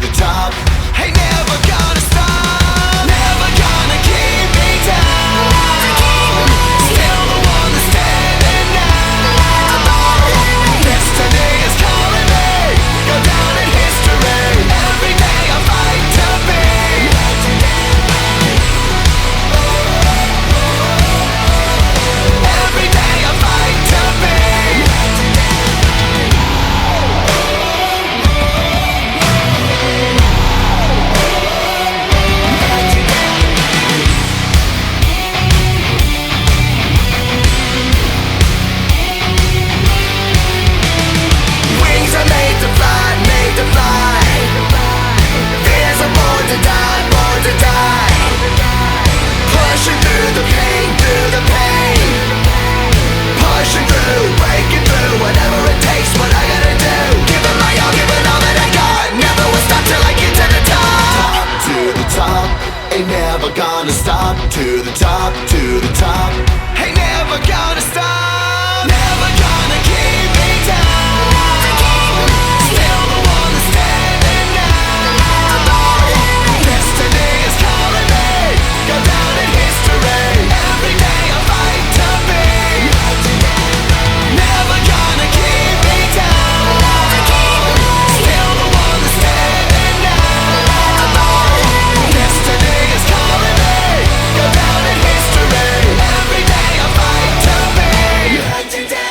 the top. Ain't never gonna stop, never gonna keep me down. Still the one that's standing now. Destiny is calling me, go down in history. Every day I fight to be legendary. Every day I fight to be wings are made to fly, made to fly. Fears are born to die, born to die. Pushing through the pain, through the pain. Pushing through, breaking through, whatever it takes, what I gotta do. Giving my all, giving all that I got. Never will stop till I get to the top. To the top, ain't never gonna stop. To the top, to the top. Ain't never gonna stop, never gonna keep me down. Still the one that's standing now. Destiny is calling me, go down in history. Every day I fight to be never gonna keep me down. Still the one that's standing now. Destiny is calling me, go down in history. Every day I fight to be legendary.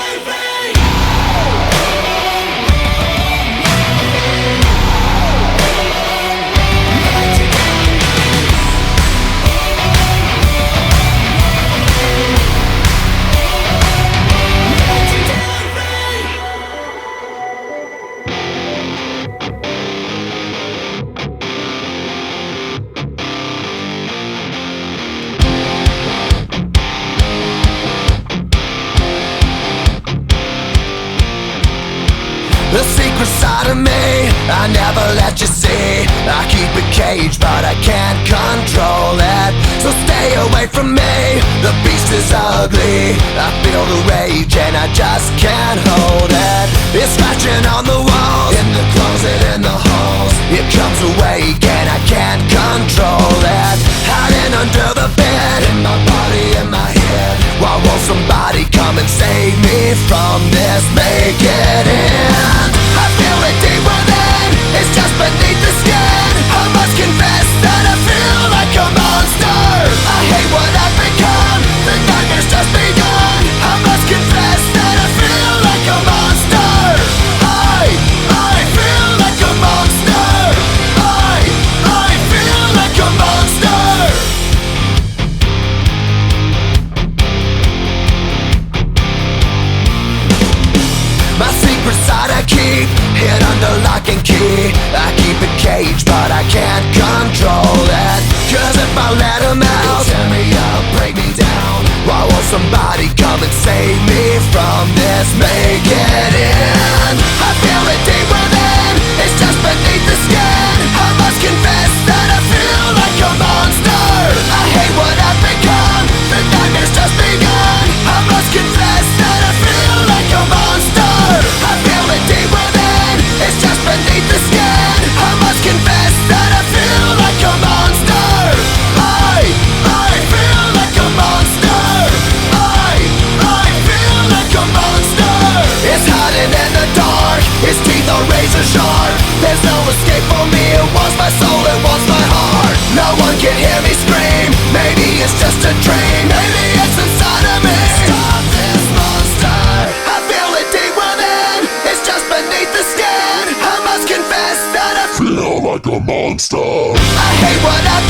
The secret side of me, I never let you see. I keep it caged, but I can't control it. So stay away from me, the beast is ugly. I feel the rage and I just can't hold it. It's scratching on the walls, in the closet, in the halls. It comes awake and I can't control it. Hiding under the bed, in my body, in my head. Why won't somebody come and save me from this? Make it end. I feel it deep within, it's just beneath the skin. I must confess that I feel like a monster. I hate what I've become, the nightmare's just begun. I must confess that I feel like a monster. I feel like a monster. I feel like a monster. My secret side I keep hid under lock and key. I keep it caged, but I can't control it. Cause if I let him out, he'll tear me up, break me down. Why won't somebody come and save me from this? Make it end. I feel it deep within, it's just beneath the skin. I must confess that I feel like a monster. I hate what I've become, the nightmare's just begun. I must confess that I feel like a monster. I feel it deep within, it's just beneath the skin. I must confess that I feel like a monster. I feel like a monster. I feel like a monster. It's hiding in the dark, its teeth are razor sharp. There's no escape for me, it wants my soul, it wants my heart. No one can hear me scream, maybe it's just a dream. Maybe it's inside of me. Stop this monster. I feel it deep within, it's just beneath the skin. I must confess that I feel like a monster. I hate what I've